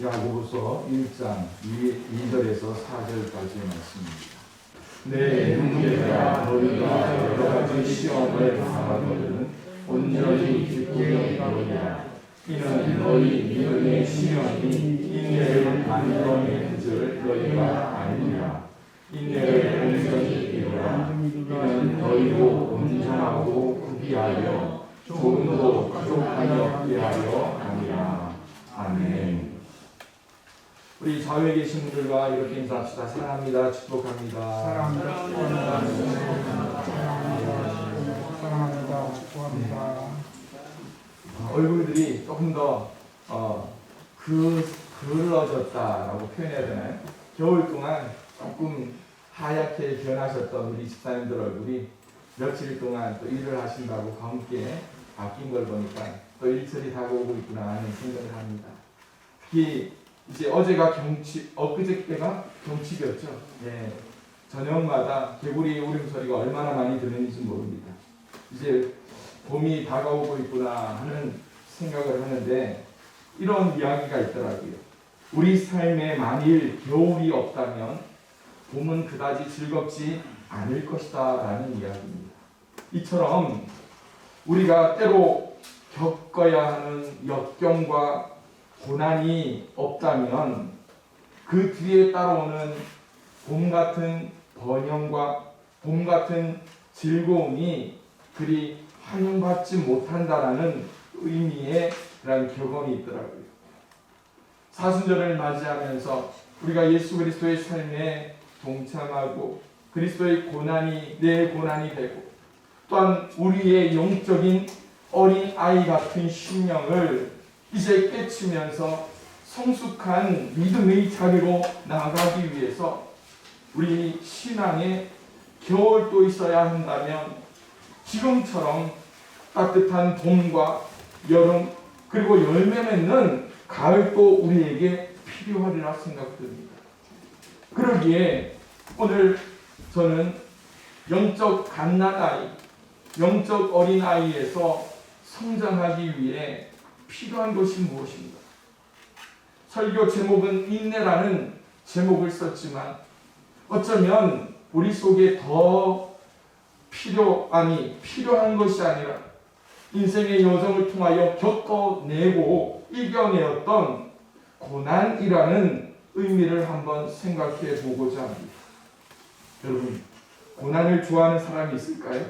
야고보서 1장 2절에서 4절까지의 말씀입니다. 내 형제들아, 너희가 여러 가지 시험을 당하거든 온전히 기쁘게 이르리라. 이는 너희 믿음의 시험이 인내를 만들어내는 줄 너희가 아니라. 인내를 온전히 이루라. 이는 너희로 온전하고 구비하여 조금도 부족함이 없게 하려 함이라. 아멘. 우리 좌우에 계신 분들과 이렇게 인사합시다. 사랑합니다. 축복합니다. 사랑합니다. 축복합니다. 얼굴들이 조금 더 그을러졌다라고 표현해야 되나요? 겨울 동안 조금 하얗게 변하셨던 우리 집사님들 얼굴이 며칠 동안 또 일을 하신다고 검게 바뀐 걸 보니까 또 일철이 다가오고 있구나 하는 생각을 합니다. 특히 이제 어제가 엊그저께가 경칩이었죠. 네. 저녁마다 개구리 울음소리가 얼마나 많이 들리는지 모릅니다. 이제 봄이 다가오고 있구나 하는 생각을 하는데 이런 이야기가 있더라고요. 우리 삶에 만일 겨울이 없다면 봄은 그다지 즐겁지 않을 것이다 라는 이야기입니다. 이처럼 우리가 때로 겪어야 하는 역경과 고난이 없다면 그 뒤에 따라오는 봄 같은 번영과 봄 같은 즐거움이 그리 환영받지 못한다라는 의미의 그런 격언이 있더라고요. 사순절을 맞이하면서 우리가 예수 그리스도의 삶에 동참하고 그리스도의 고난이 내 고난이 되고 또한 우리의 영적인 어린 아이 같은 심령을 이제 깨치면서 성숙한 믿음의 자리로 나아가기 위해서 우리 신앙에 겨울도 있어야 한다면 지금처럼 따뜻한 봄과 여름 그리고 열매 맺는 가을도 우리에게 필요하리라 생각됩니다. 그러기에 오늘 저는 영적 갓난아이, 영적 어린아이에서 성장하기 위해 필요한 것이 무엇인가? 설교 제목은 인내라는 제목을 썼지만 어쩌면 우리 속에 더 필요한 것이 아니라 인생의 여정을 통하여 겪어내고 이겨내었던 고난이라는 의미를 한번 생각해 보고자 합니다. 여러분, 고난을 좋아하는 사람이 있을까요?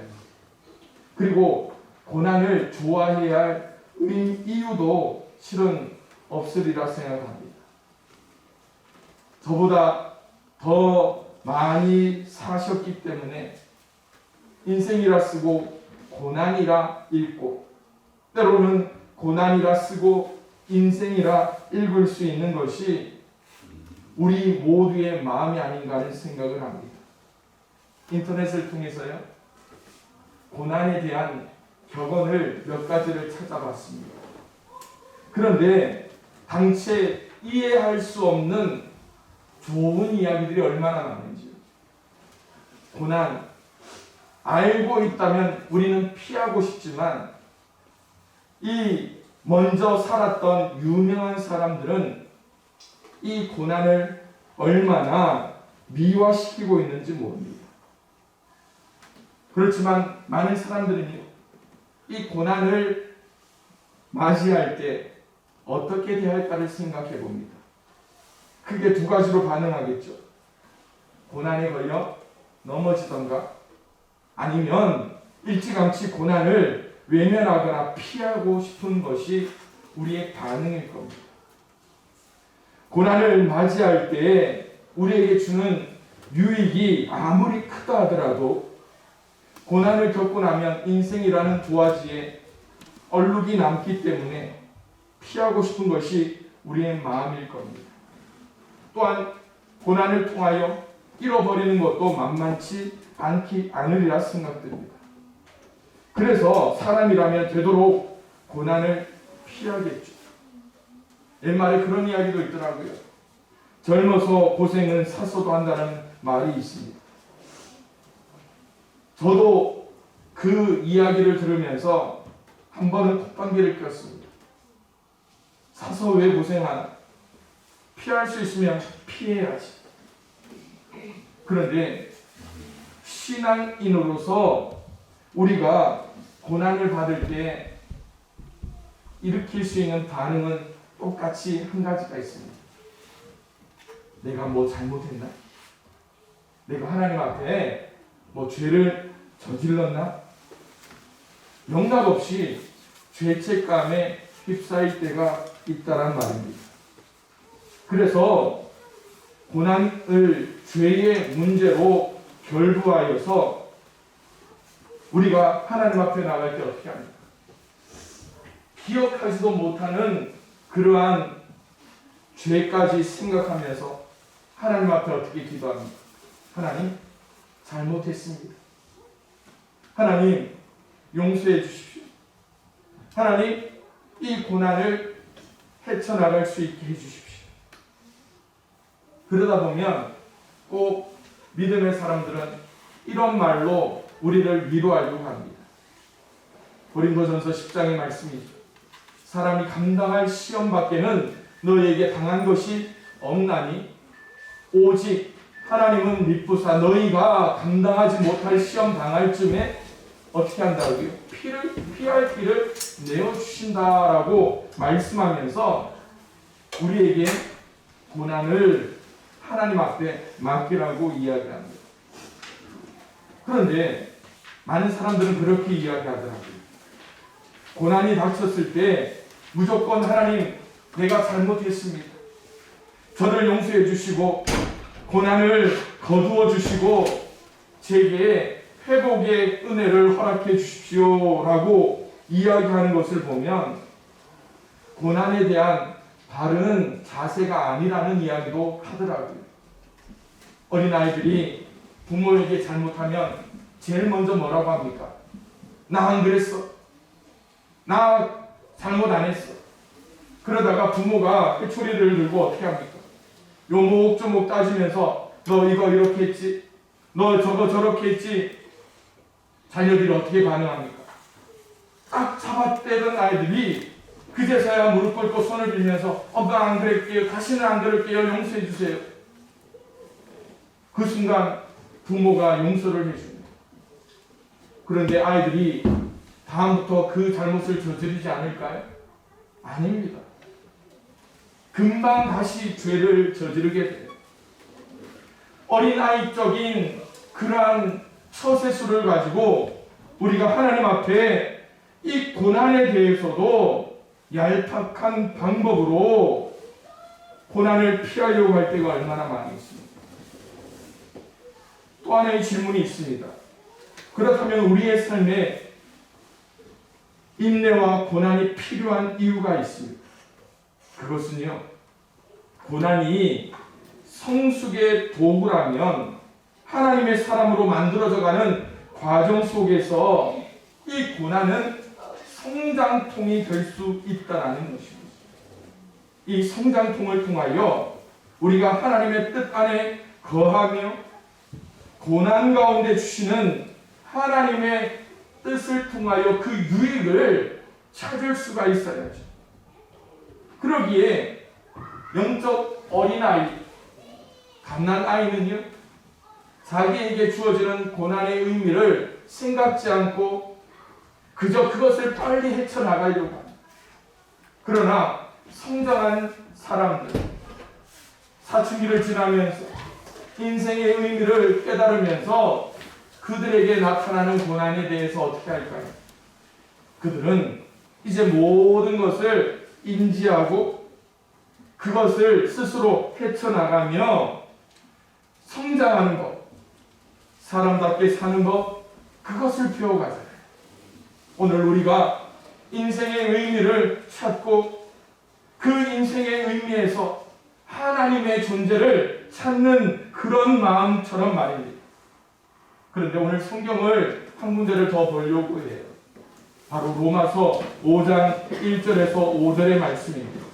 그리고 고난을 좋아해야 할 이유도 실은 없으리라 생각합니다. 저보다 더 많이 사셨기 때문에 인생이라 쓰고 고난이라 읽고 때로는 고난이라 쓰고 인생이라 읽을 수 있는 것이 우리 모두의 마음이 아닌가 하는 생각을 합니다. 인터넷을 통해서요 고난에 대한 격언을 몇 가지를 찾아봤습니다. 그런데 당최 이해할 수 없는 좋은 이야기들이 얼마나 많은지요. 고난 알고 있다면 우리는 피하고 싶지만 이 먼저 살았던 유명한 사람들은 이 고난을 얼마나 미화시키고 있는지 모릅니다. 그렇지만 많은 사람들은요, 이 고난을 맞이할 때 어떻게 대할까를 생각해 봅니다. 크게 두 가지로 반응하겠죠. 고난에 걸려 넘어지던가 아니면 일찌감치 고난을 외면하거나 피하고 싶은 것이 우리의 반응일 겁니다. 고난을 맞이할 때 우리에게 주는 유익이 아무리 크다 하더라도 고난을 겪고 나면 인생이라는 도화지에 얼룩이 남기 때문에 피하고 싶은 것이 우리의 마음일 겁니다. 또한 고난을 통하여 잃어버리는 것도 만만치 않으리라 생각됩니다. 그래서 사람이라면 되도록 고난을 피하겠죠. 옛말에 그런 이야기도 있더라고요. 젊어서 고생은 사서도 한다는 말이 있습니다. 저도 그 이야기를 들으면서 한 번은 콧방귀를 꼈습니다. 사서 왜 고생하나? 피할 수 있으면 피해야지. 그런데 신앙인으로서 우리가 고난을 받을 때 일으킬 수 있는 반응은 똑같이 한 가지가 있습니다. 내가 뭐 잘못했나? 내가 하나님 앞에 뭐 죄를 저질렀나? 영락 없이 죄책감에 휩싸일 때가 있다란 말입니다. 그래서 고난을 죄의 문제로 결부하여서 우리가 하나님 앞에 나갈 때 어떻게 합니까? 기억하지도 못하는 그러한 죄까지 생각하면서 하나님 앞에 어떻게 기도합니까? 하나님, 잘못했습니다. 하나님, 용서해 주십시오. 하나님, 이 고난을 헤쳐나갈 수 있게 해주십시오. 그러다 보면 꼭 믿음의 사람들은 이런 말로 우리를 위로하려고 합니다. 고린도전서 10장의 말씀이죠. 사람이 감당할 시험 밖에는 너희에게 당한 것이 없나니 오직 하나님은 미쁘사 너희가 감당하지 못할 시험 당할 쯤에 어떻게 한다고요? 피할 길을 내어주신다라고 말씀하면서 우리에게 고난을 하나님 앞에 맡기라고 이야기합니다. 그런데 많은 사람들은 그렇게 이야기하더라고요. 고난이 닥쳤을 때 무조건 하나님, 내가 잘못했습니다. 저를 용서해 주시고 고난을 거두어 주시고 제게 회복의 은혜를 허락해 주십시오라고 이야기하는 것을 보면 고난에 대한 바른 자세가 아니라는 이야기도 하더라고요. 어린아이들이 부모에게 잘못하면 제일 먼저 뭐라고 합니까? 나 안 그랬어. 나 잘못 안 했어. 그러다가 부모가 회초리를 들고 어떻게 합니까? 요목조목 따지면서 너 이거 이렇게 했지? 너 저거 저렇게 했지? 자녀들이 어떻게 반응합니까? 딱 잡아떼던 아이들이 그제서야 무릎 꿇고 손을 빌면서 엄마 안 그럴게요. 다시는 안 그럴게요. 용서해 주세요. 그 순간 부모가 용서를 해줍니다. 그런데 아이들이 다음부터 그 잘못을 저지르지 않을까요? 아닙니다. 금방 다시 죄를 저지르게 돼요. 어린아이적인 그러한 처세술을 가지고 우리가 하나님 앞에 이 고난에 대해서도 얄팍한 방법으로 고난을 피하려고 할 때가 얼마나 많이 있습니다. 또 하나의 질문이 있습니다. 그렇다면 우리의 삶에 인내와 고난이 필요한 이유가 있습니다. 그것은요, 고난이 성숙의 도구라면 하나님의 사람으로 만들어져가는 과정 속에서 이 고난은 성장통이 될 수 있다는 것입니다. 이 성장통을 통하여 우리가 하나님의 뜻 안에 거하며 고난 가운데 주시는 하나님의 뜻을 통하여 그 유익을 찾을 수가 있어야죠. 그러기에 영적 어린아이, 갓난아이는요, 자기에게 주어지는 고난의 의미를 생각지 않고 그저 그것을 빨리 헤쳐나가려고 합니다. 그러나 성장한 사람들, 사춘기를 지나면서 인생의 의미를 깨달으면서 그들에게 나타나는 고난에 대해서 어떻게 할까요? 그들은 이제 모든 것을 인지하고 그것을 스스로 헤쳐나가며 성장하는 것, 사람답게 사는 것, 그것을 배워가잖아요. 오늘 우리가 인생의 의미를 찾고 그 인생의 의미에서 하나님의 존재를 찾는 그런 마음처럼 말입니다. 그런데 오늘 성경을 한 군데를 더 보려고 해요. 바로 로마서 5장 1절에서 5절의 말씀입니다.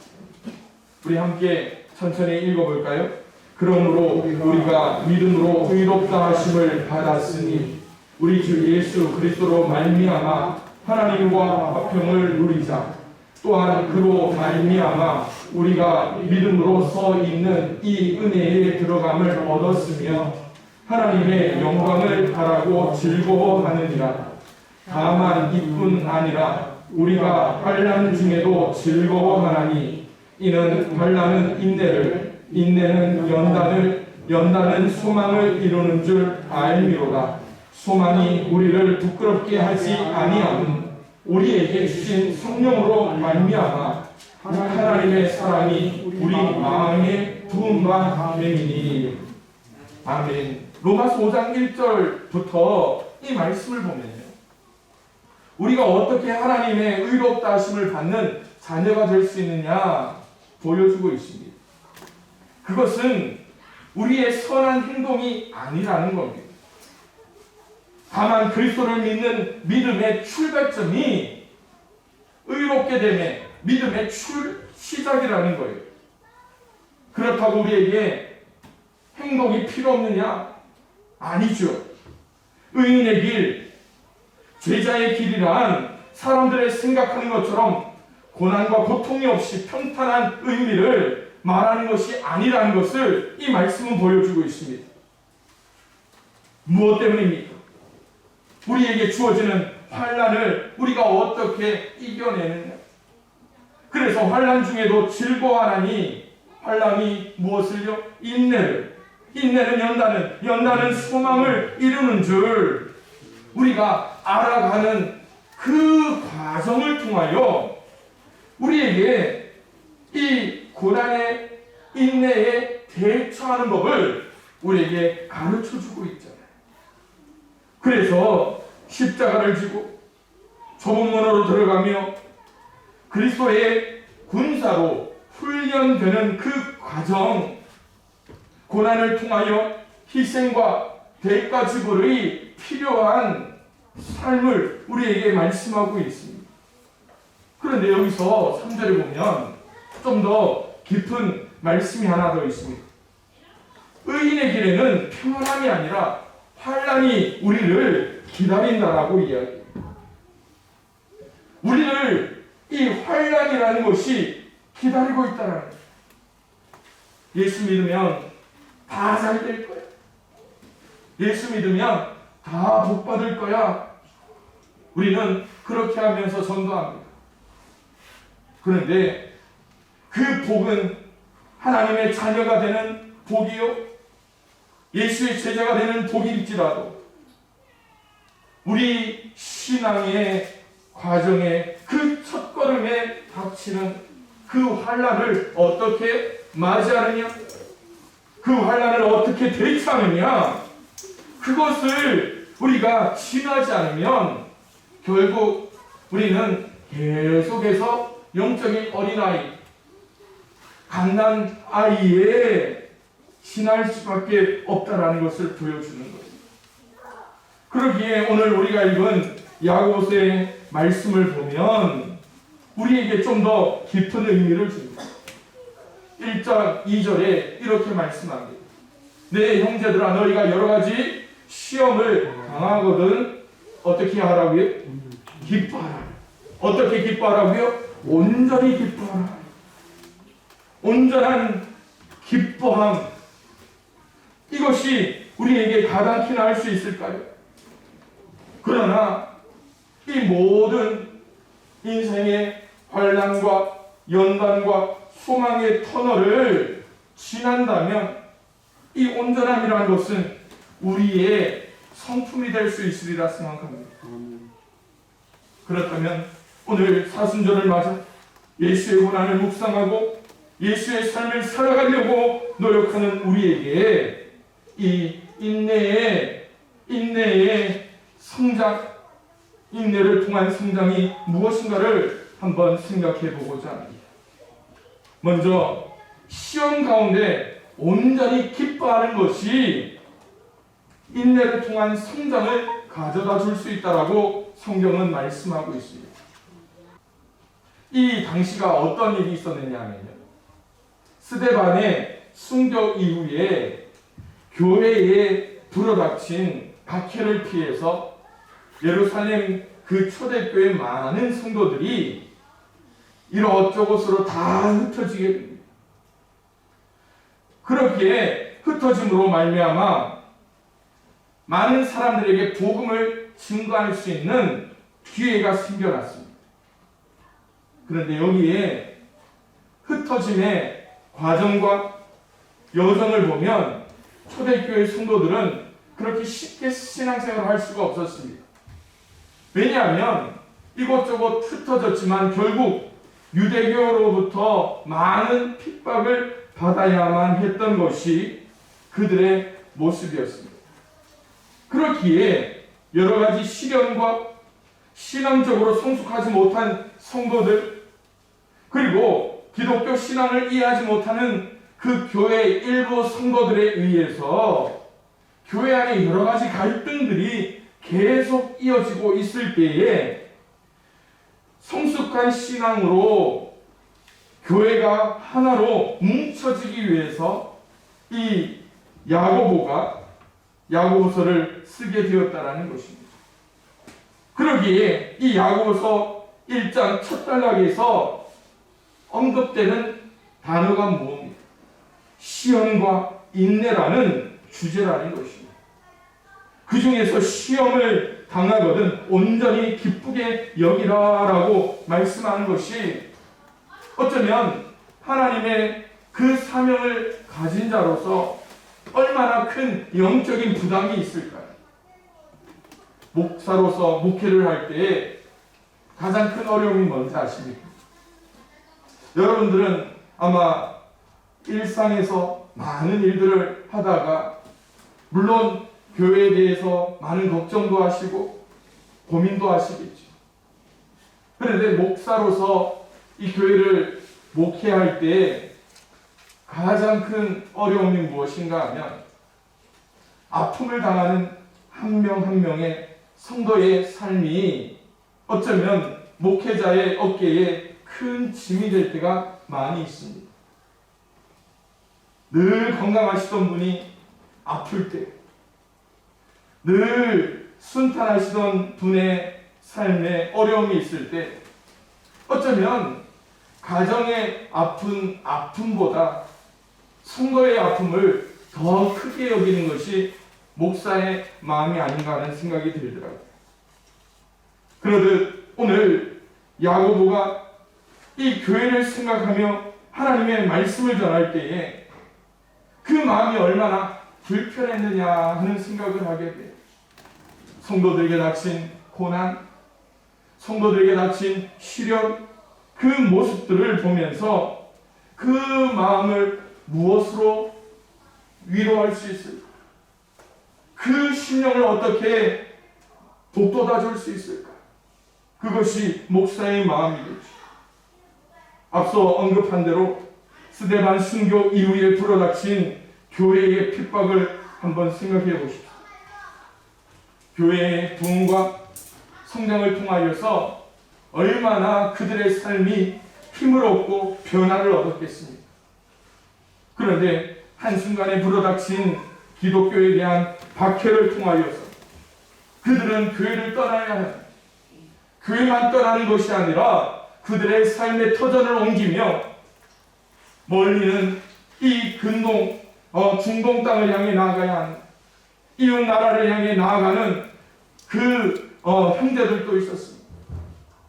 우리 함께 천천히 읽어볼까요? 그러므로 우리가 믿음으로 의롭다 하심을 받았으니 우리 주 예수 그리스도로 말미암아 하나님과 화평을 누리자. 또한 그로 말미암아 우리가 믿음으로 서 있는 이 은혜에 들어감을 얻었으며 하나님의 영광을 바라고 즐거워하느니라. 다만 이뿐 아니라 우리가 환난 중에도 즐거워하나니 이는 환난은 인내를, 인내는 연단은 소망을 이루는 줄 알미로다. 소망이 우리를 부끄럽게 하지 아니함은 우리에게 주신 성령으로 말미암아 하나님의 사랑이 우리 마음에 부음바 됨이니. 아멘. 로마서 5장 1절부터 이 말씀을 보면요, 우리가 어떻게 하나님의 의롭다 하심을 받는 자녀가 될 수 있느냐 보여주고 있습니다. 그것은 우리의 선한 행동이 아니라는 겁니다. 다만 그리스도를 믿는 믿음의 출발점이 의롭게 됨의 믿음의 시작이라는 거예요. 그렇다고 우리에게 행동이 필요 없느냐? 아니죠. 의인의 길, 제자의 길이란 사람들의 생각하는 것처럼 고난과 고통이 없이 평탄한 의미를 말하는 것이 아니라는 것을 이 말씀은 보여주고 있습니다. 무엇 때문입니까? 우리에게 주어지는 환난을 우리가 어떻게 이겨내느냐. 그래서 환난 중에도 즐거워하나니, 환난이 무엇을요? 인내를, 인내는 연단은 소망을 이루는 줄 우리가 알아가는 그 과정을 통하여 우리에게 이 고난의 인내에 대처하는 법을 우리에게 가르쳐주고 있잖아요. 그래서 십자가를 지고 좁은 문으로 들어가며 그리스도의 군사로 훈련되는 그 과정, 고난을 통하여 희생과 대가 지불이 필요한 삶을 우리에게 말씀하고 있습니다. 그런데 여기서 3절에 보면 좀 더 깊은 말씀이 하나 더 있습니다. 의인의 길에는 평안함이 아니라 환난이 우리를 기다린다라고 이야기해요. 우리를 이 환난이라는 것이 기다리고 있다는 거예요. 예수 믿으면 다 잘 될 거야. 예수 믿으면 다 복 받을 거야. 우리는 그렇게 하면서 전도합니다. 그런데 그 복은 하나님의 자녀가 되는 복이요, 예수의 제자가 되는 복일지라도 우리 신앙의 과정에 그 첫걸음에 닥치는 그 환난을 어떻게 맞이하느냐, 그 환난을 어떻게 대처하느냐, 그것을 우리가 지나지 않으면 결국 우리는 계속해서 영적인 어린아이, 갓난아이에 지날 수밖에 없다라는 것을 보여주는 거예요. 그러기에 오늘 우리가 읽은 야고보서의 말씀을 보면 우리에게 좀 더 깊은 의미를 줍니다. 1장 2절에 이렇게 말씀합니다. 내 형제들아, 너희가 여러 가지 시험을 당하거든 어떻게 하라고요? 기뻐하라. 어떻게 기뻐하라고요? 온전히 기뻐하라. 온전한 기뻐함, 이것이 우리에게 가당키나 할 수 있을까요? 그러나 이 모든 인생의 환난과 연단과 소망의 터널을 지난다면 이 온전함이라는 것은 우리의 성품이 될 수 있으리라 생각합니다. 그렇다면 오늘 사순절을 맞아 예수의 고난을 묵상하고 예수의 삶을 살아가려고 노력하는 우리에게 이 인내의 성장, 인내를 통한 성장이 무엇인가를 한번 생각해 보고자 합니다. 먼저 시험 가운데 온전히 기뻐하는 것이 인내를 통한 성장을 가져다 줄 수 있다라고 성경은 말씀하고 있습니다. 이 당시가 어떤 일이 있었느냐 하면요, 스데반의 순교 이후에 교회에 불어닥친 박해를 피해서 예루살렘 그 초대교회 많은 성도들이 이것저것으로 다 흩어지게 됩니다. 그렇게 흩어짐으로 말미암아 많은 사람들에게 복음을 증거할 수 있는 기회가 생겨났습니다. 그런데 여기에 흩어짐의 과정과 여정을 보면 초대교회 성도들은 그렇게 쉽게 신앙생활을 할 수가 없었습니다. 왜냐하면 이곳저곳 흩어졌지만 결국 유대교로부터 많은 핍박을 받아야만 했던 것이 그들의 모습이었습니다. 그렇기에 여러 가지 시련과 신앙적으로 성숙하지 못한 성도들, 그리고 기독교 신앙을 이해하지 못하는 그 교회 일부 성도들에 의해서 교회 안에 여러 가지 갈등들이 계속 이어지고 있을 때에 성숙한 신앙으로 교회가 하나로 뭉쳐지기 위해서 이 야고보가 야고보서를 쓰게 되었다라는 것입니다. 그러기에 이 야고보서 1장 첫 단락에서 언급되는 단어가 무엇입니까? 시험과 인내라는 주제라는 것입니다. 그 중에서 시험을 당하거든 온전히 기쁘게 여기라라고 말씀하는 것이 어쩌면 하나님의 그 사명을 가진 자로서 얼마나 큰 영적인 부담이 있을까요? 목사로서 목회를 할 때에 가장 큰 어려움이 뭔지 아십니까? 여러분들은 아마 일상에서 많은 일들을 하다가 물론 교회에 대해서 많은 걱정도 하시고 고민도 하시겠죠. 그런데 목사로서 이 교회를 목회할 때 가장 큰 어려움이 무엇인가 하면 아픔을 당하는 한 명 한 명의 성도의 삶이 어쩌면 목회자의 어깨에 큰 짐이 될 때가 많이 있습니다. 늘 건강하시던 분이 아플 때, 늘 순탄하시던 분의 삶에 어려움이 있을 때, 어쩌면 가정의 아픔보다 성도의 아픔을 더 크게 여기는 것이 목사의 마음이 아닌가 하는 생각이 들더라고요. 그러듯 오늘 야고보가 이 교회를 생각하며 하나님의 말씀을 전할 때에 그 마음이 얼마나 불편했느냐 하는 생각을 하게 돼요. 성도들에게 닥친 고난, 성도들에게 닥친 시련, 그 모습들을 보면서 그 마음을 무엇으로 위로할 수 있을까? 그 심령을 어떻게 북돋아 줄 수 있을까? 그것이 목사의 마음이겠죠. 앞서 언급한 대로 스데반 순교 이후에 불어닥친 교회의 핍박을 한번 생각해 보십시오. 교회의 부흥과 성장을 통하여서 얼마나 그들의 삶이 힘을 얻고 변화를 얻었겠습니까? 그런데 한순간에 불어닥친 기독교에 대한 박해를 통하여서 그들은 교회를 떠나야 합니다. 교회만 떠나는 것이 아니라 그들의 삶의 터전을 옮기며 멀리는 이 중동 땅을 향해 나아가야 하는 이웃 나라를 향해 나아가는 그 형제들도 있었습니다.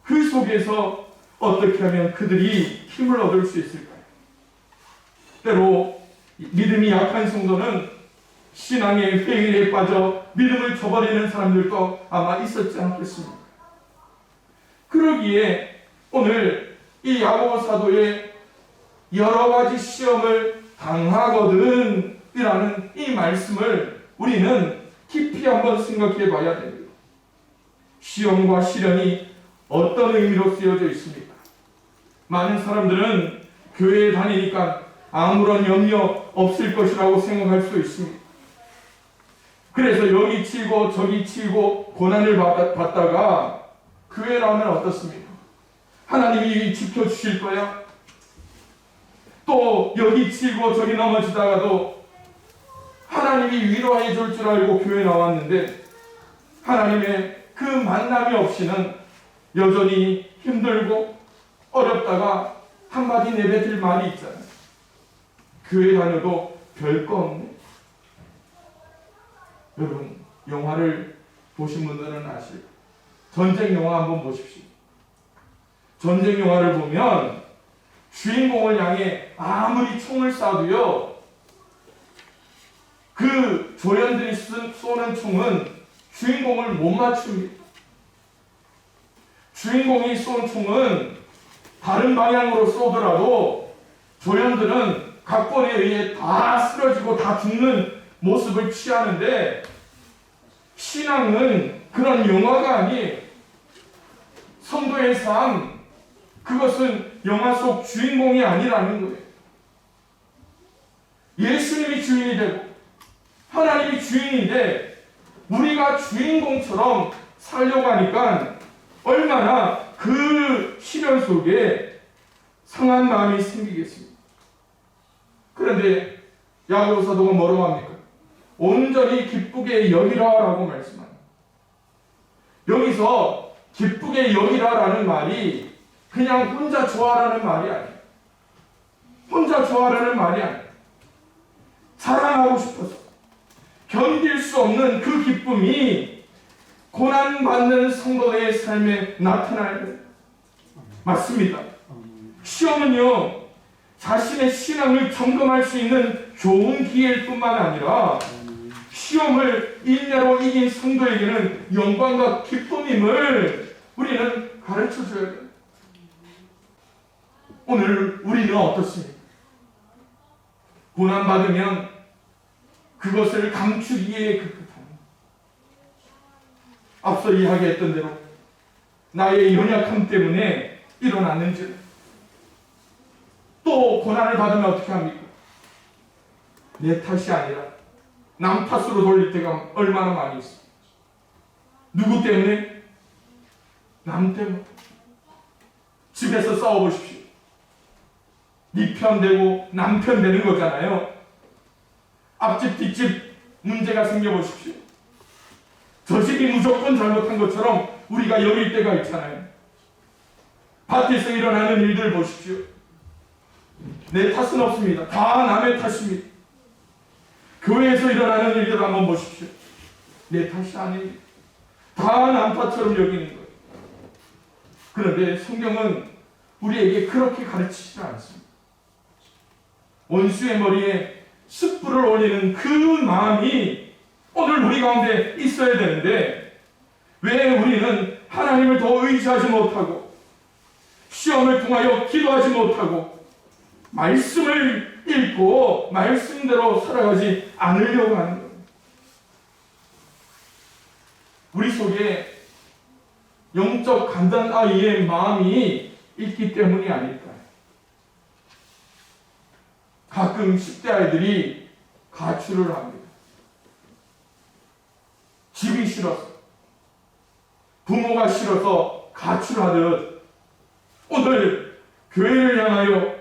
그 속에서 어떻게 하면 그들이 힘을 얻을 수 있을까요? 때로 믿음이 약한 성도는 신앙의 회의에 빠져 믿음을 저버리는 사람들도 아마 있었지 않겠습니까? 그러기에 오늘 이 야고보 사도의 여러 가지 시험을 당하거든 이라는 이 말씀을 우리는 깊이 한번 생각해 봐야 됩니다. 시험과 시련이 어떤 의미로 쓰여져 있습니까? 많은 사람들은 교회에 다니니까 아무런 염려 없을 것이라고 생각할 수 있습니다. 그래서 여기 치고 저기 치고 고난을 받다가 교회 나오면 어떻습니까? 하나님이 지켜주실 거야? 또 여기 치고 저기 넘어지다가도 하나님이 위로해 줄 줄 알고 교회 나왔는데 하나님의 그 만남이 없이는 여전히 힘들고 어렵다가 한마디 내뱉을 말이 있잖아요. 교회 다녀도 별거 없네. 여러분, 영화를 보신 분들은 아실 전쟁 영화 한번 보십시오. 전쟁 영화를 보면 주인공을 향해 아무리 총을 쏴도요, 그 조연들이 쏘는 총은 주인공을 못 맞춥니다. 주인공이 쏜 총은 다른 방향으로 쏘더라도 조연들은 각본에 의해 다 쓰러지고 다 죽는 모습을 취하는데, 신앙은 그런 영화가 아니에요. 성도의 삶, 그것은 영화 속 주인공이 아니라는 거예요. 예수님이 주인이 되고 하나님이 주인인데 우리가 주인공처럼 살려고 하니까 얼마나 그 시련 속에 상한 마음이 생기겠습니까? 그런데 야고보 사도가 뭐라고 합니까? 온전히 기쁘게 여기라라고 말씀합니다. 여기서 기쁘게 여기라라는 말이 그냥 혼자 좋아라는 말이 아니에요. 혼자 좋아라는 말이 아니에요. 자랑하고 싶어서 견딜 수 없는 그 기쁨이 고난받는 성도의 삶에 나타나야 돼요. 맞습니다. 시험은요, 자신의 신앙을 점검할 수 있는 좋은 기회일 뿐만 아니라 시험을 인내로 이긴 성도에게는 영광과 기쁨임을 우리는 가르쳐줘야 돼요. 오늘 우리는 어떻습니까? 고난받으면 그것을 감추기에 급급합니다. 앞서 이야기했던 대로 나의 연약함 때문에 일어났는지, 또 고난을 받으면 어떻게 합니까? 내 탓이 아니라 남 탓으로 돌릴 때가 얼마나 많이 있습니까? 누구 때문에? 남 때문에. 집에서 싸워보십시오. 네 편 되고 남 편 되는 거잖아요. 앞집 뒷집 문제가 생겨보십시오. 저 집이 무조건 잘못한 것처럼 우리가 여길 때가 있잖아요. 밭에서 일어나는 일들 보십시오. 내 탓은 없습니다. 다 남의 탓입니다. 교회에서 일어나는 일들 한번 보십시오. 내 탓이 아닙니다. 다 남 탓처럼 여기는 거예요. 그런데 성경은 우리에게 그렇게 가르치지 않습니다. 원수의 머리에 숯불을 올리는 그 마음이 오늘 우리 가운데 있어야 되는데, 왜 우리는 하나님을 더 의지하지 못하고 시험을 통하여 기도하지 못하고 말씀을 읽고 말씀대로 살아가지 않으려고 하는 거예요. 우리 속에 영적 간단 아이의 마음이 있기 때문이 아닐까요? 가끔 10대 아이들이 가출을 합니다. 집이 싫어서, 부모가 싫어서 가출하듯 오늘 교회를 향하여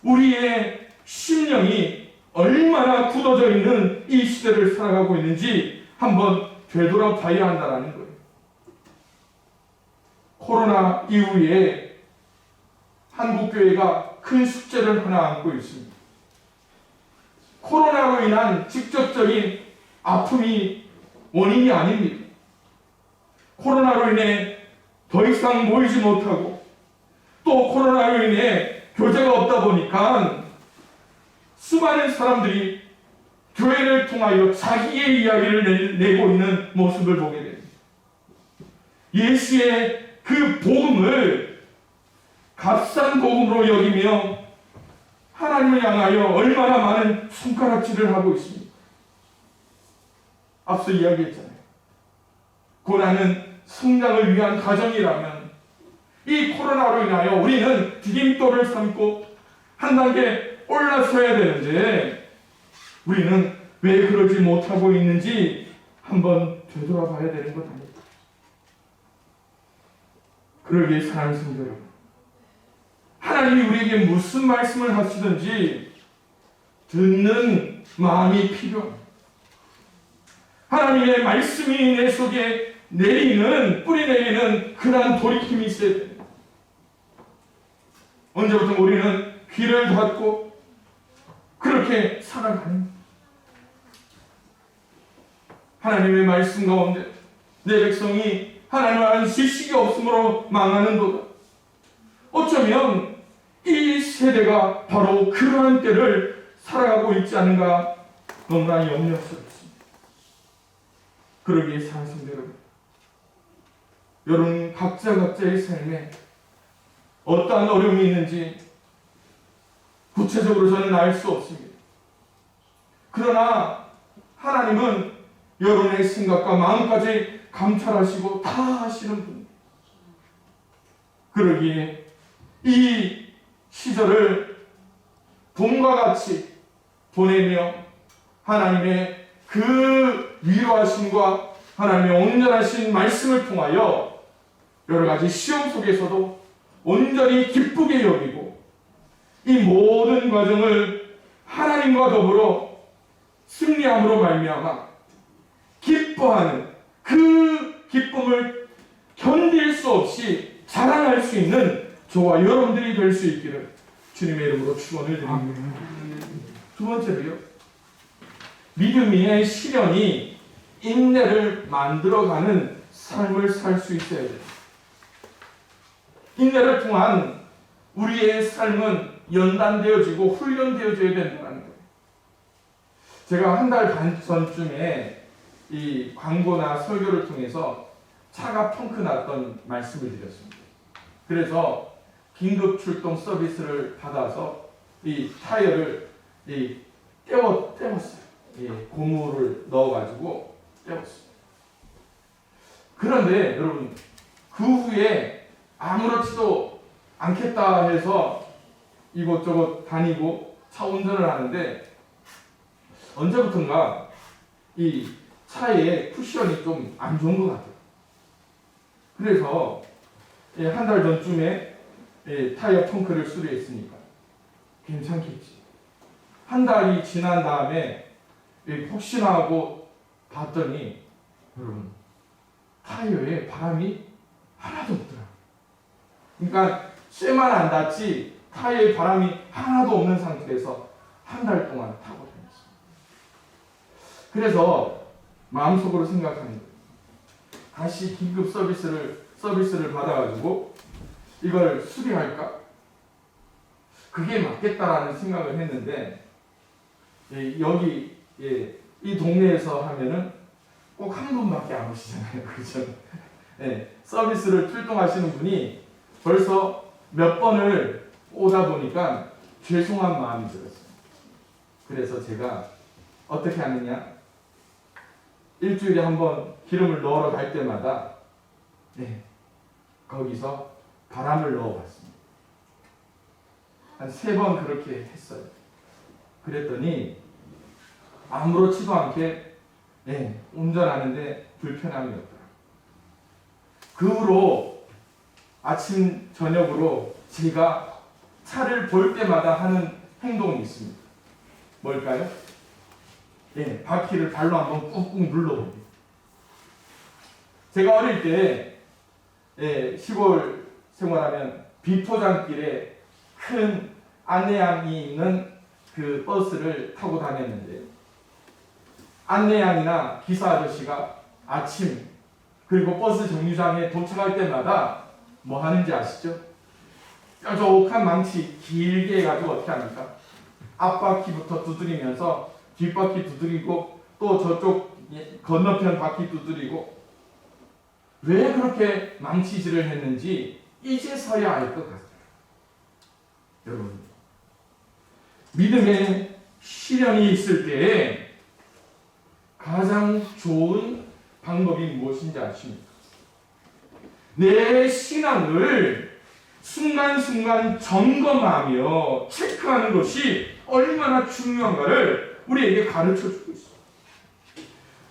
우리의 심령이 얼마나 굳어져 있는 이 시대를 살아가고 있는지 한번 되돌아봐야 한다는 거예요. 코로나 이후에 한국교회가 큰 숙제를 하나 안고 있습니다. 코로나로 인한 직접적인 아픔이 원인이 아닙니다. 코로나로 인해 더 이상 모이지 못하고 또 코로나로 인해 교제가 없다 보니까 수많은 사람들이 교회를 통하여 자기의 이야기를 내고 있는 모습을 보게 됩니다. 예수의 그 복음을 값싼 복음으로 여기며 하나님을 향하여 얼마나 많은 손가락질을 하고 있습니까? 앞서 이야기했잖아요. 고난은 성장을 위한 과정이라면 이 코로나로 인하여 우리는 디딤돌을 삼고 한 단계 올라서야 되는데 우리는 왜 그러지 못하고 있는지 한번 되돌아봐야 되는 것 아닙니까? 그러기에 사랑하는 성도 여러분, 하나님이 우리에게 무슨 말씀을 하시든지 듣는 마음이 필요합니다. 하나님의 말씀이 내 속에 뿌리 내리는 그러한 돌이킴이 있어야 됩니다. 언제부터 우리는 귀를 닫고 그렇게 살아가는 하나님의 말씀 가운데 내 백성이 하나님을 아는 지식이 없으므로 망하는도다. 어쩌면 이 세대가 바로 그러한 때를 살아가고 있지 않은가 너무나 염려스럽습니다. 그러기에 사랑하는 여러분 각자의 삶에 어떠한 어려움이 있는지 구체적으로 저는 알 수 없습니다. 그러나 하나님은 여러분의 생각과 마음까지 감찰하시고 다 아시는 분입니다. 그러기에 이 시절을 봄과 같이 보내며 하나님의 그 위로하심과 하나님의 온전하신 말씀을 통하여 여러 가지 시험 속에서도 온전히 기쁘게 여기고 이 모든 과정을 하나님과 더불어 승리함으로 말미암아 기뻐하는 그 기쁨을 견딜 수 없이 자랑할 수 있는 저와 여러분들이 될 수 있기를 주님의 이름으로 축원을 드립니다. 두 번째로요, 믿음의 시련이 인내를 만들어가는 삶을 살 수 있어야 돼요. 인내를 통한 우리의 삶은 연단되어지고 훈련되어져야 된다는 거예요. 제가 한 달 반 전쯤에 이 광고나 설교를 통해서 차가 펑크 났던 말씀을 드렸습니다. 그래서 긴급 출동 서비스를 받아서 이 타이어를 떼었어요. 고무를 넣어가지고 떼었어요. 그런데 여러분 그 후에 아무렇지도 않겠다 해서 이곳저곳 다니고 차 운전을 하는데 언제부턴가 이 차의 쿠션이 좀 안 좋은 것 같아요. 그래서 한 달 전쯤에 타이어 펑크를 수리했으니까 괜찮겠지. 한 달이 지난 다음에 혹시나 하고 봤더니 여러분 타이어에 바람이 하나도 없더라. 그러니까 쇠만 안 닿지 타이어에 바람이 하나도 없는 상태에서 한 달 동안 타고 다녔어요. 그래서 마음속으로 생각하는 거예요. 다시 긴급 서비스를 받아가지고 이걸 수리할까? 그게 맞겠다라는 생각을 했는데 여기 이 동네에서 하면은 꼭 한 분밖에 안 오시잖아요. 그렇죠? 서비스를 출동하시는 분이 벌써 몇 번을 오다 보니까 죄송한 마음이 들었어요. 그래서 제가 어떻게 하느냐? 일주일에 한 번 기름을 넣으러 갈 때마다 거기서 바람을 넣어봤습니다. 한 3번 그렇게 했어요. 그랬더니 아무렇지도 않게 운전하는데 불편함이 없더라고요. 그 후로 아침 저녁으로 제가 차를 볼 때마다 하는 행동이 있습니다. 뭘까요? 바퀴를 발로 한번 꾹꾹 눌러봅니다. 제가 어릴 때 시골 생활하면 비포장길에 큰 안내양이 있는 그 버스를 타고 다녔는데 안내양이나 기사 아저씨가 아침 그리고 버스 정류장에 도착할 때마다 뭐 하는지 아시죠? 뾰족한 망치 길게 해가지고 어떻게 합니까? 앞바퀴부터 두드리면서 뒷바퀴 두드리고 또 저쪽 건너편 바퀴 두드리고 왜 그렇게 망치질을 했는지 이제서야 알 것 같아요. 여러분 믿음의 시련이 있을 때에 가장 좋은 방법이 무엇인지 아십니까? 내 신앙을 순간순간 점검하며 체크하는 것이 얼마나 중요한가를 우리에게 가르쳐주고 있습니다.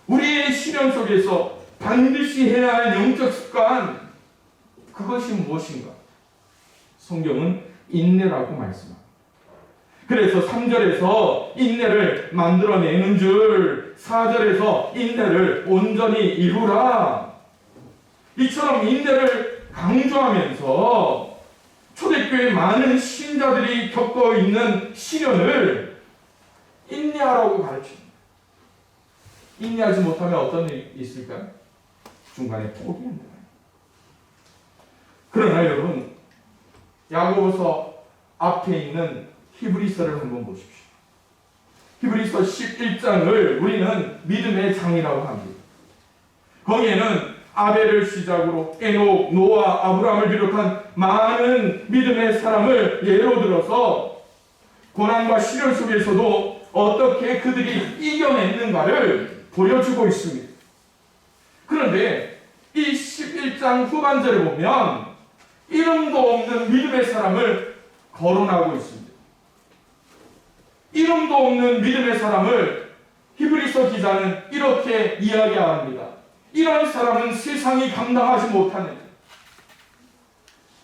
우리의 시련 속에서 반드시 해야 할 영적 습관, 그것이 무엇인가? 성경은 인내라고 말씀합니다. 그래서 3절에서 인내를 만들어내는 줄 4절에서 인내를 온전히 이루라. 이처럼 인내를 강조하면서 초대교회 초대교회 많은 신자들이 겪고 있는 시련을 인내하라고 가르칩니다. 인내하지 못하면 어떤 일이 있을까요? 중간에 포기합니다. 그러나 여러분, 야고보서 앞에 있는 히브리서를 한번 보십시오. 히브리서 11장을 우리는 믿음의 장이라고 합니다. 거기에는 아벨을 시작으로 에녹, 노아, 아브라함을 비롯한 많은 믿음의 사람을 예로 들어서 고난과 시련 속에서도 어떻게 그들이 이겨냈는가를 보여주고 있습니다. 그런데 이 11장 후반절에 보면 이름도 없는 믿음의 사람을 거론하고 있습니다. 이름도 없는 믿음의 사람을 히브리서 기자는 이렇게 이야기합니다. 이런 사람은 세상이 감당하지 못하는,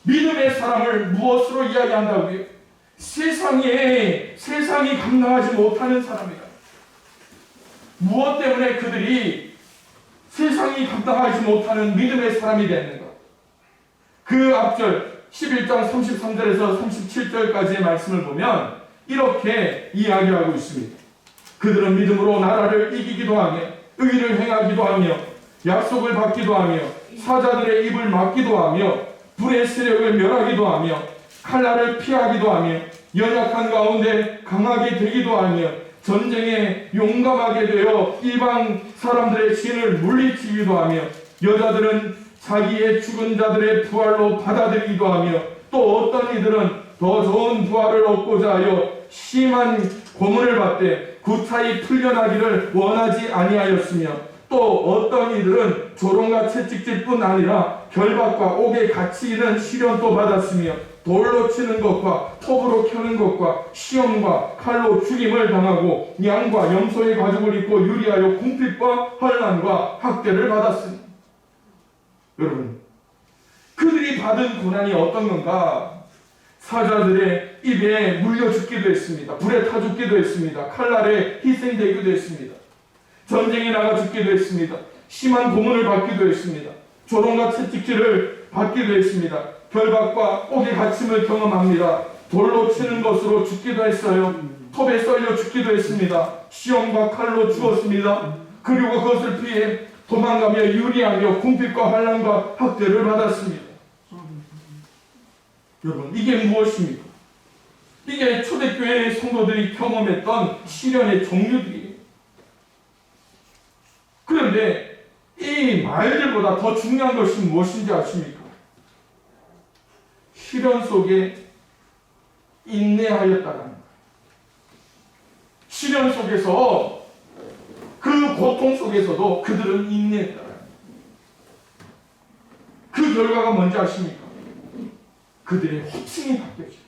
믿음의 사람을 무엇으로 이야기한다고요? 세상이 감당하지 못하는 사람이다. 무엇 때문에 그들이 세상이 감당하지 못하는 믿음의 사람이 됐는가? 그 앞절 11장 33절에서 37절까지의 말씀을 보면 이렇게 이야기하고 있습니다. 그들은 믿음으로 나라를 이기기도 하며 의를 행하기도 하며 약속을 받기도 하며 사자들의 입을 막기도 하며 불의 세력을 멸하기도 하며 칼날을 피하기도 하며 연약한 가운데 강하게 되기도 하며 전쟁에 용감하게 되어 이방 사람들의 진을 물리치기도 하며 여자들은 자기의 죽은 자들의 부활로 받아들이기도 하며 또 어떤 이들은 더 좋은 부활을 얻고자 하여 심한 고문을 받되 구차히 풀려나기를 원하지 아니하였으며 또 어떤 이들은 조롱과 채찍질 뿐 아니라 결박과 옥에 갇히는 시련도 받았으며 돌로 치는 것과 톱으로 켜는 것과 시험과 칼로 죽임을 당하고 양과 염소의 가죽을 입고 유리하여 궁핍과 환난과 학대를 받았으니. 여러분, 그들이 받은 고난이 어떤 건가? 사자들의 입에 물려 죽기도 했습니다. 불에 타 죽기도 했습니다. 칼날에 희생되기도 했습니다. 전쟁에 나가 죽기도 했습니다. 심한 고문을 받기도 했습니다. 조롱과 채찍질을 받기도 했습니다. 결박과 옥에 갇힘을 경험합니다. 돌로 치는 것으로 죽기도 했어요. 톱에 썰려 죽기도 했습니다. 시험과 칼로 죽었습니다. 그리고 그것을 피해 도망가며 유리하며 궁핍과 환난과 학대를 받았습니다. 여러분, 이게 무엇입니까? 이게 초대교회의 성도들이 경험했던 시련의 종류들이에요. 그런데 이 말들보다 더 중요한 것이 무엇인지 아십니까? 시련 속에 인내하였다는 거예요. 시련 속에서 그 고통 속에서도 그들은 인내했다는 거예요. 그 결과가 뭔지 아십니까? 그들의 호칭이 바뀌어져요.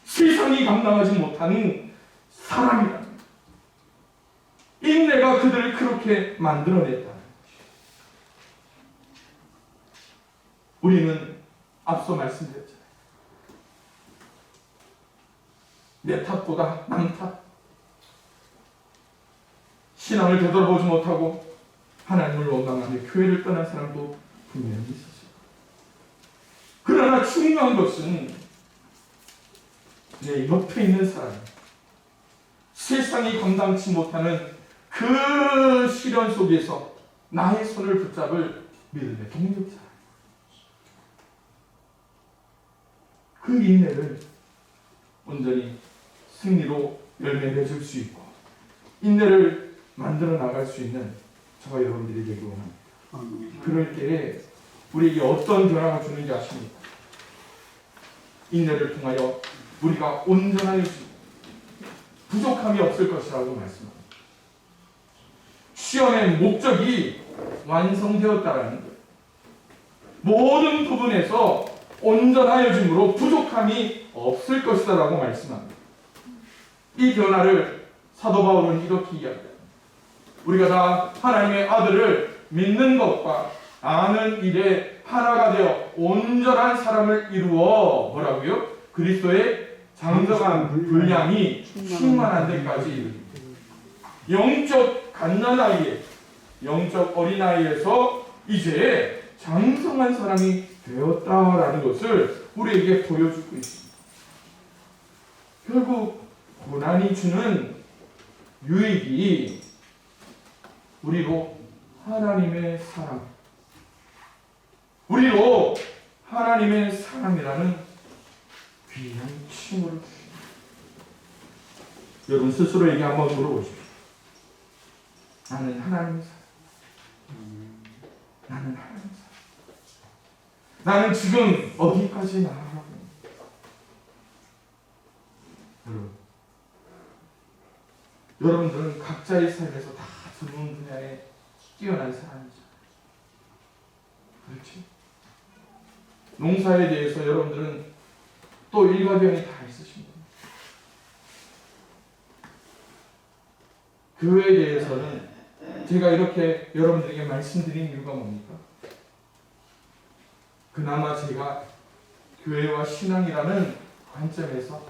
세상이 감당하지 못하는 사람이라는 거예요. 인내가 그들을 그렇게 만들어냈다는 거죠. 우리는 앞서 말씀드렸잖아요. 내 탓보다 남 탓. 신앙을 되돌아보지 못하고 하나님을 원망하며 교회를 떠난 사람도 분명히 있었어요. 그러나 중요한 것은 내 옆에 있는 사람, 세상이 감당치 못하는 그 시련 속에서 나의 손을 붙잡을 믿음의 동력자. 그 인내를 온전히 승리로 열매 맺을 수 있고 인내를 만들어 나갈 수 있는 저와 여러분들이 되기 원합니다. 그럴 때에 우리에게 어떤 변화가 주는지 아십니까? 인내를 통하여 우리가 온전하여 부족함이 없을 것이라고 말씀합니다. 시험의 목적이 완성되었다라는 거예요. 모든 부분에서 온전하여짐으로 부족함이 없을 것이다라고 말씀합니다. 이 변화를 사도 바울은 이렇게 이야기합니다. 우리가 다 하나님의 아들을 믿는 것과 아는 일에 하나가 되어 온전한 사람을 이루어 뭐라고요? 그리스도의 장성한 분량이 충만한 데까지 이르립니다. 영적 갓난아이에, 영적 어린아이에서 이제 장성한 사람이 되었다라는 것을 우리에게 보여주고 있습니다. 결국 고난이 주는 유익이 우리로 하나님의 사랑, 우리로 하나님의 사랑이라는 귀한 칭호를 주십니다. 여러분 스스로에게 한번 물어보십시오. 나는 하나님의 사랑, 나는 하나님의 사랑, 나는 지금 어디까지 나아가고 있는가? 여러분들은 각자의 삶에서 다 전문 분야에 뛰어난 사람이죠. 그렇지? 농사에 대해서 여러분들은 또 일가견이 다 있으십니다. 교회에 대해서는 제가 이렇게 여러분들에게 말씀드린 이유가 뭡니까? 그나마 제가 교회와 신앙이라는 관점에서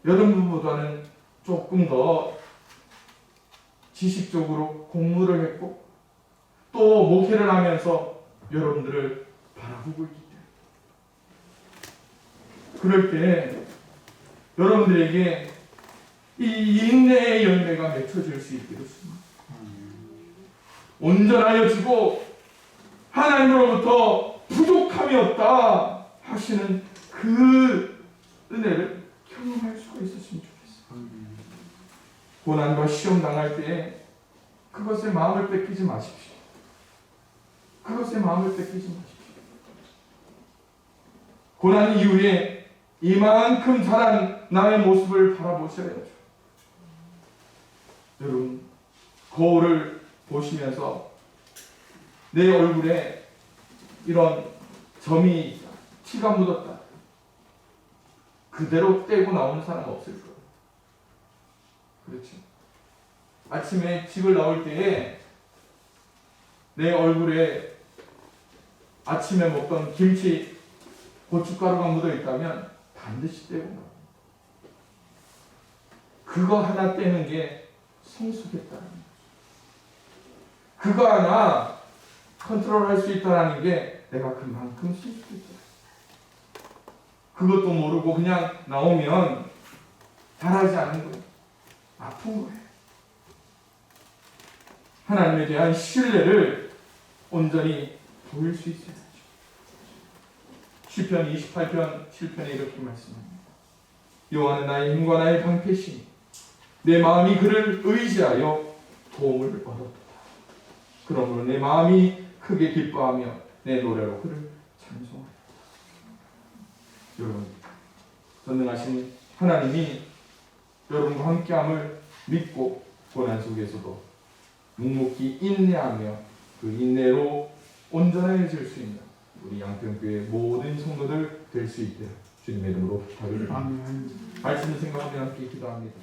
여러분보다는 조금 더 지식적으로 공부를 했고 또 목회를 하면서 여러분들을 바라보고 있기 때문에 그럴 때 여러분들에게 이 인내의 열매가 맺혀질 수 있게 됐습니다. 온전하여지고 하나님으로부터 부족함이 없다 하시는 그 은혜를 경험할 수가 있었으면 좋겠어요. 고난과 시험 당할 때 그것에 마음을 뺏기지 마십시오. 그것에 마음을 뺏기지 마십시오. 고난 이후에 이만큼 자란 나의 모습을 바라보셔야죠. 여러분, 거울을 보시면서 내 얼굴에 이런 점이 있다, 티가 묻었다, 그대로 떼고 나오는 사람 없을 거예요. 그렇죠? 아침에 집을 나올 때에 내 얼굴에 아침에 먹던 김치, 고춧가루가 묻어 있다면 반드시 떼고 나옵니다. 그거 하나 떼는 게 성숙했다는 거죠. 그거 하나 컨트롤할 수 있다는 게 내가 그만큼 성숙했다. 그것도 모르고 그냥 나오면 잘하지 않은 거예요. 아픈 거예요. 하나님에 대한 신뢰를 온전히 보일 수 있어야죠. 시편 28편 7편에 이렇게 말씀합니다. 여호와는 나의 힘과 나의 방패시니 내 마음이 그를 의지하여 도움을 얻었다. 그러므로 내 마음이 크게 기뻐하며 내 노래로 그를 찬송하였다. 여러분, 전능하신 하나님이 여러분과 함께함을 믿고 고난 속에서도 묵묵히 인내하며 그 인내로 온전해질 수 있는 우리 양평교회 모든 성도들 될 수 있도록 주님의 이름으로 부탁드립니다. 말씀을 생각하며 함께 기도합니다.